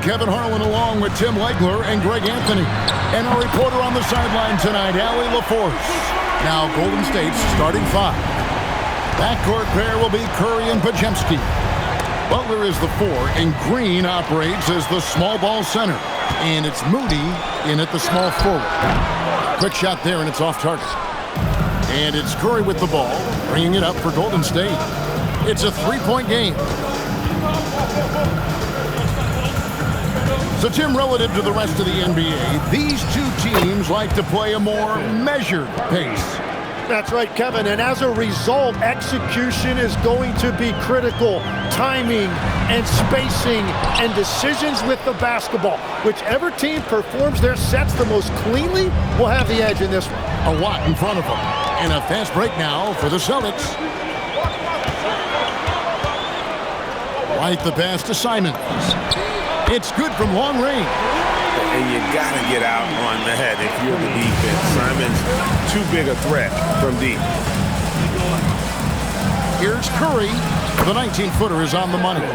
Kevin Harlan along with Tim Legler and Greg Anthony. And our reporter on the sideline tonight, Allie LaForce. Now Golden State's starting five. Backcourt pair will be Curry and Podziemski. Butler is the 4, and Green operates as the small ball center. And it's Moody in at the small forward. Quick shot there, and it's off target. And it's Curry with the ball, bringing it up for Golden State. It's a three-point game. So, Tim, relative to the rest of the NBA, these two teams like to play a more measured pace. That's right, Kevin, and as a result, execution is going to be critical. Timing and spacing and decisions with the basketball. Whichever team performs their sets the most cleanly will have the edge in this one. A lot in front of them. And a fast break now for the Celtics. White the pass to Simons. It's good from long range. And you got to get out on that if you're the defense. Simon's too big a threat from deep. Here's Curry. The 19-footer is on the money.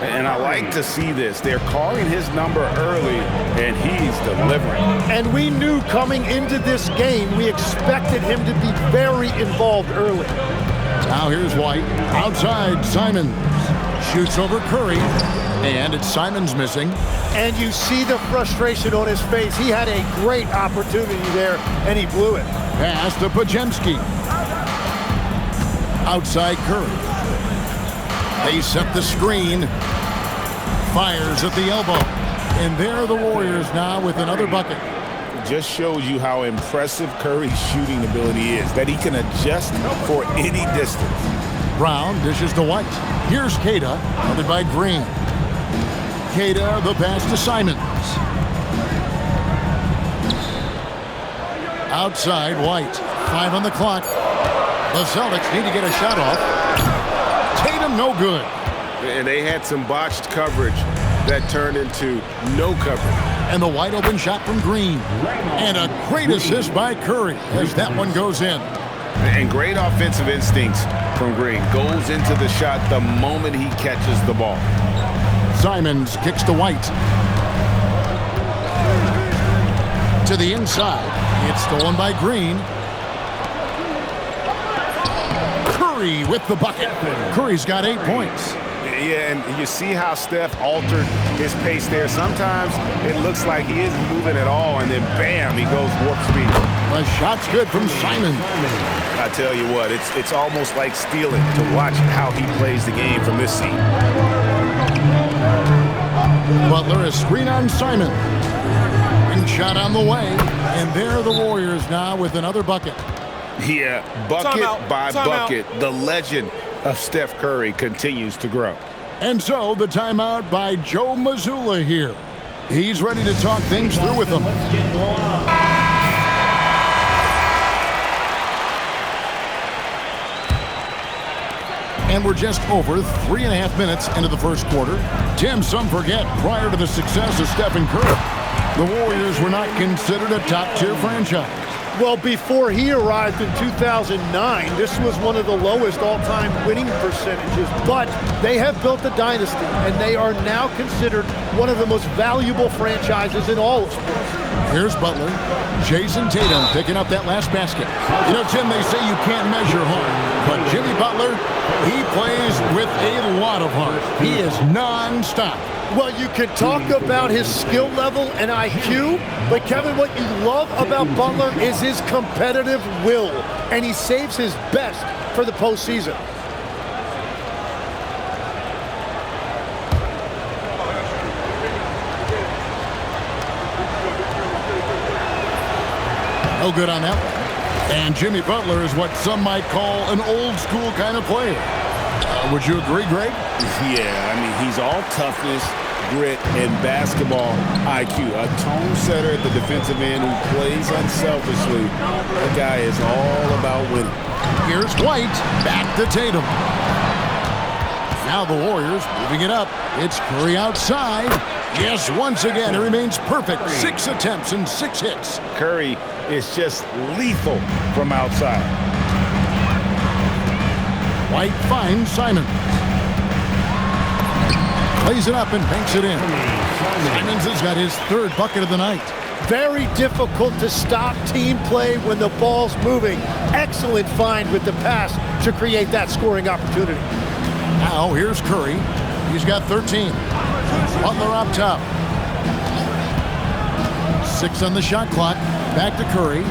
And I like to see this. They're calling his number early, and he's delivering. And we knew coming into this game, we expected him to be very involved early. Now here's White. Outside, Simons. Shoots over Curry. And it's Simons missing. And you see the frustration on his face. He had a great opportunity there, and he blew it. Pass to Podziemski. Outside Curry. They set the screen. Fires at the elbow. And there are the Warriors now with another bucket. Just shows you how impressive Curry's shooting ability is, that he can adjust for any distance. Brown dishes to White. Here's Queta, covered by Green. Queta, the pass to Simons. Outside, White. 5 on the clock. The Celtics need to get a shot off. Tatum, no good. And they had some botched coverage that turned into no coverage. And the wide open shot from Green. And a great assist by Curry as that one goes in. And great offensive instincts from Green. Goes into the shot the moment he catches the ball. Simons kicks to White. To the inside. It's stolen by Green. Curry with the bucket. Curry's got 8 points. Yeah, and you see how Steph altered his pace there. Sometimes it looks like he isn't moving at all, and then bam, he goes warp speed. The shot's good from Simons. I tell you what, it's almost like stealing to watch how he plays the game from this seat. Butler, a screen on Simon. And shot on the way. And there are the Warriors now with another bucket. Yeah, bucket by bucket. The legend of Steph Curry continues to grow. And so the timeout by Joe Mazzulla here. He's ready to talk things through with them. And we're just over 3.5 minutes into the first quarter. Tim, some forget, prior to the success of Stephen Curry, the Warriors were not considered a top-tier franchise. Well, before he arrived in 2009, this was one of the lowest all-time winning percentages, but they have built a dynasty, and they are now considered one of the most valuable franchises in all of sports. Here's Butler. Jason Tatum picking up that last basket. You know, Tim, they say you can't measure heart, but Jimmy Butler, he plays with a lot of heart. He is non-stop. Well, you can talk about his skill level and IQ, but Kevin, what you love about Butler is his competitive will, and he saves his best for the postseason. No good on that one. And Jimmy Butler is what some might call an old-school kind of player. Would you agree, Greg? Yeah, I mean, he's all toughness, grit, and basketball IQ. A tone setter at the defensive end who plays unselfishly. The guy is all about winning. Here's White. Back to Tatum. Now the Warriors moving it up. It's Curry outside. Yes, once again, it remains perfect. 6 attempts and 6 hits. Curry is just lethal from outside. White finds Simon. Plays it up and banks it in. Simon has got his third bucket of the night. Very difficult to stop team play when the ball's moving. Excellent find with the pass to create that scoring opportunity. Now here's Curry. He's got 13. Butler up top. 6 on the shot clock. Back to Curry.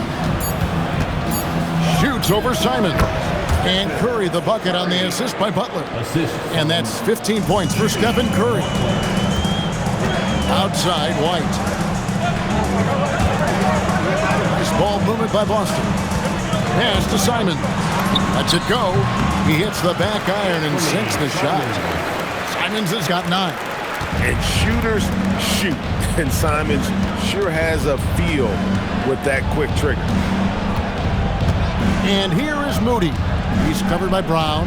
Shoots over Simon. And Curry the bucket on the assist by Butler. And that's 15 points for Stephen Curry. Outside, White. Nice ball movement by Boston. Pass to Simon. Lets it go. He hits the back iron and sinks the shot. Simons has got 9. And shooters shoot. And Simons sure has a feel with that quick trigger. And here is Moody. He's covered by Brown.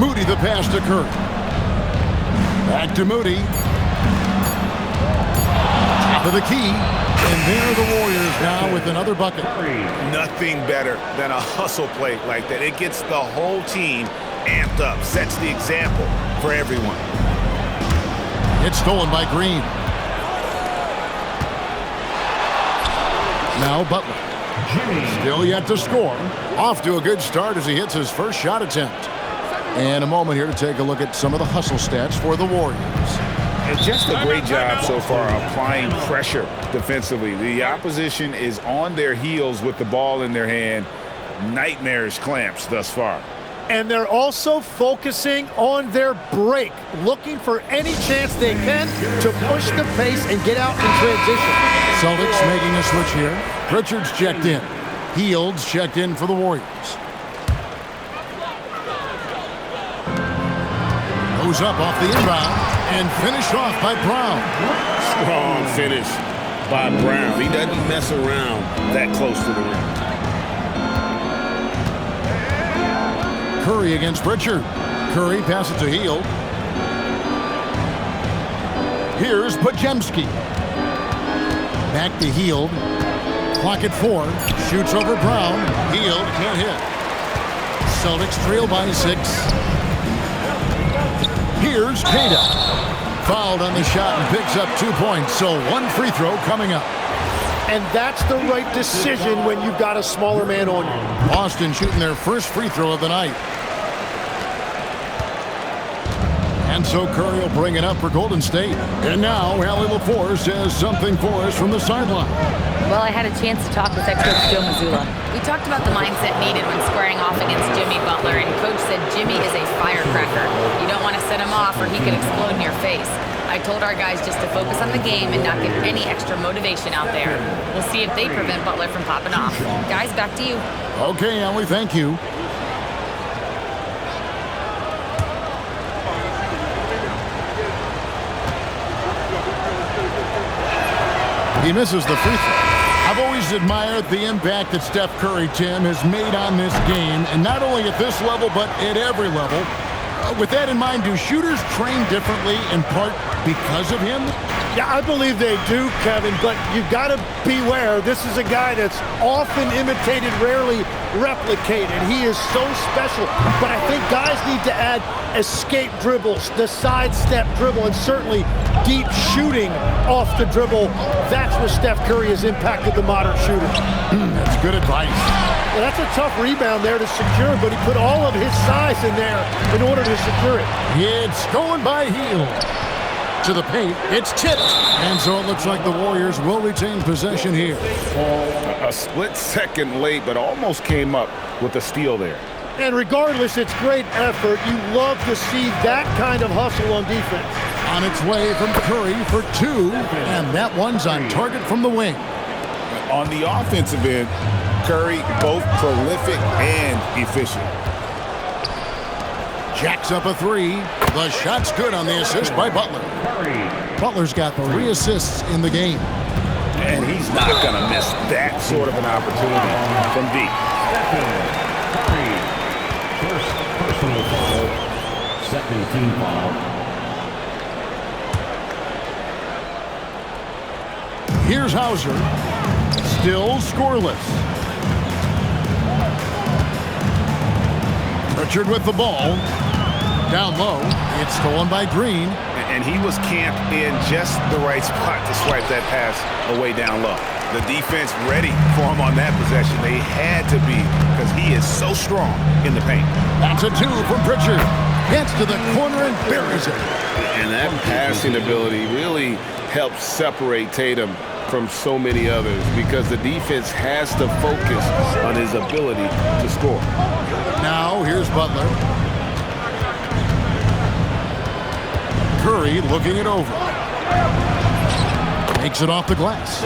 Moody the pass to Curry. Back to Moody. Top of the key. And there are the Warriors now with another bucket. Nothing better than a hustle play like that. It gets the whole team amped up, sets the example for everyone. It's stolen by Green. Now Butler. Still yet to score. Off to a good start as he hits his first shot attempt. And a moment here to take a look at some of the hustle stats for the Warriors. And just a great job so far applying pressure defensively. The opposition is on their heels with the ball in their hand. Nightmarish clamps thus far. And they're also focusing on their break, looking for any chance they can to push the pace and get out in transition. Celtics making a switch here. Pritchard's checked in. Fields checked in for the Warriors. Goes up off the inbound and finished off by Brown. Strong finish by Brown. He doesn't mess around that close to the rim. Curry against Pritchard. Curry passes to Hield. Here's Podziemski. Back to Hield. Clock at 4. Shoots over Brown. Hield can't hit. Celtics trail by 6. Here's Cada. Fouled on the shot and picks up 2 points. So 1 free throw coming up. And that's the right decision when you've got a smaller man on you. Boston shooting their first free throw of the night. And so Curry will bring it up for Golden State. And now Allie LaForce has something for us from the sideline. Well, I had a chance to talk with head coach Joe Mazzulla. We talked about the mindset needed when squaring off against Jimmy Butler, and coach said Jimmy is a firecracker. You don't want to set him off or he could explode in your face. I told our guys just to focus on the game and not give any extra motivation out there. We'll see if they prevent Butler from popping off. Guys, back to you. Okay, Allie, thank you. He misses the free throw. I've always admired the impact that Steph Curry, Tim, has made on this game, and not only at this level, but at every level. With that in mind, do shooters train differently in part because of him? Yeah, I believe they do, Kevin, but you've got to beware. This is a guy that's often imitated, rarely replicated. He is so special, but I think guys need to add escape dribbles, the sidestep dribble, and certainly deep shooting off the dribble. That's where Steph Curry has impacted the modern shooter. That's good advice. Well, that's a tough rebound there to secure, but he put all of his size in there in order to secure it. It's stolen by Hield. To the paint, it's tipped. And so it looks like the Warriors will retain possession here. A split second late, but almost came up with a steal there. And regardless, it's great effort. You love to see that kind of hustle on defense. On its way from Curry for 2, and that one's on target from the wing. On the offensive end, Curry both prolific and efficient. Jacks up a 3. The shot's good on the assist by Butler. Butler's got 3 assists in the game. And he's not going to miss that sort of an opportunity from deep. First personal foul, second team foul. Here's Hauser. Still scoreless. Pritchard with the ball. Down low. It's stolen by Green. And he was camped in just the right spot to swipe that pass away down low. The defense ready for him on that possession. They had to be, because he is so strong in the paint. That's a 2 from Pritchard. Gets to the corner and buries it. And that passing ability really helps separate Tatum from so many others, because the defense has to focus on his ability to score. Now here's Butler. Curry looking it over. Takes it off the glass.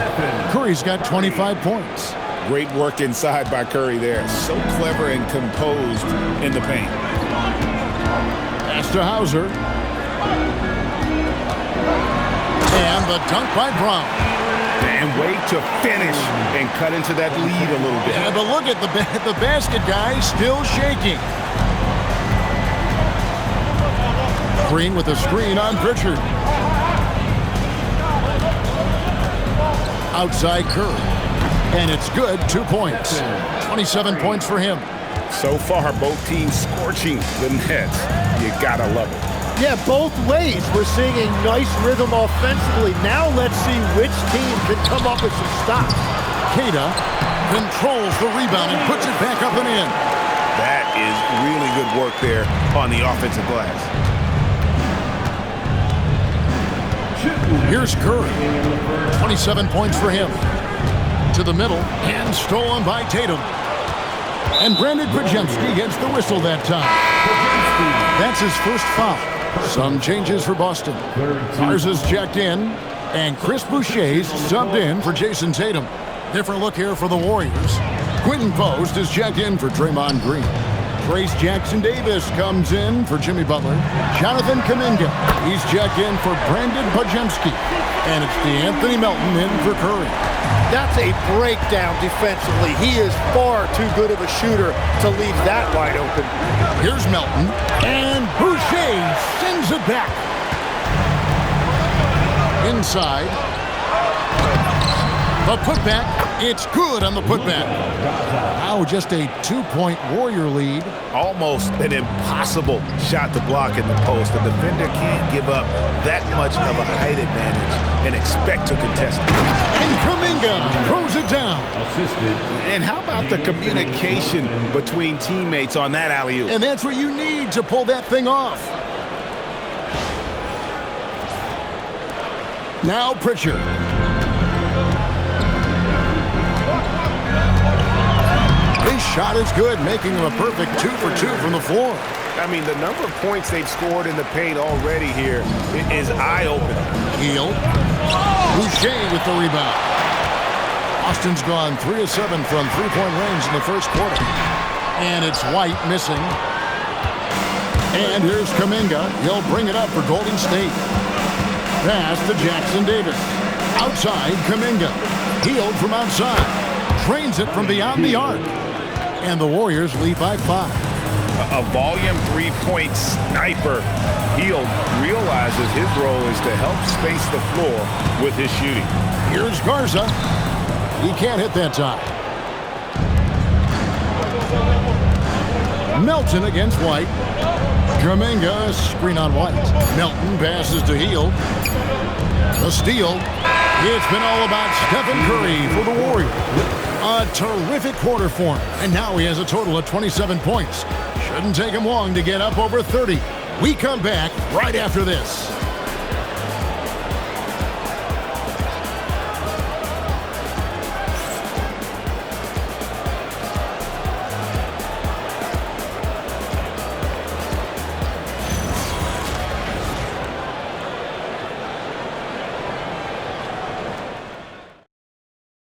Curry's got 25 points. Great work inside by Curry there. So clever and composed in the paint. Pass to Hauser. And the dunk by Brown. And wait to finish and cut into that lead a little bit. And but look at the basket guy still shaking. Green with a screen on Pritchard. Outside Curry. And it's good, 2 points. 27 points for him. So far, both teams scorching the Nets. You gotta love it. Yeah, both ways. We're seeing a nice rhythm offensively. Now let's see which team can come up with some stops. Queta controls the rebound and puts it back up and in. That is really good work there on the offensive glass. Here's Curry. 27 points for him. To the middle and stolen by Tatum. And Brandon Podziemski gets the whistle that time. That's his first foul. Some changes for Boston. Mars is checked in, and Chris Boucher's subbed in for Jason Tatum. Different look here for the Warriors. Quentin Post is checked in for Draymond Green. Trace Jackson-Davis comes in for Jimmy Butler. Jonathan Kuminga, he's checked in for Brandon Podziemski. And it's DeAnthony Melton in for Curry. That's a breakdown defensively. He is far too good of a shooter to leave that wide open. Here's Melton, and Boucher sends it back. Inside. The putback, it's good on the putback. Now just a 2-point Warrior lead. Almost an impossible shot to block in the post. The defender can't give up that much of a height advantage and expect to contest it. And Kuminga throws it down. Assisted. And how about the communication between teammates on that alley-oop? And that's what you need to pull that thing off. Now Pritchard. His shot is good, making him a perfect 2 for 2 from the floor. I mean, the number of points they've scored in the paint already here is eye-opening. Heel. Boucher with the rebound. Austin's gone 3 of 7 from three-point range in the first quarter. And it's White missing. And here's Kuminga. He'll bring it up for Golden State. Pass to Jackson-Davis. Outside, Kuminga. Healed from outside. Trains it from beyond the arc. And the Warriors lead by 5. A volume three-point sniper. Hield realizes his role is to help space the floor with his shooting. Here's Garza. He can't hit that time. Melton against White. Kuminga, screen on White. Melton passes to Hield. The steal. It's been all about Stephen Curry for the Warriors. A terrific quarter for him. And now he has a total of 27 points. Shouldn't take him long to get up over 30. We come back right after this.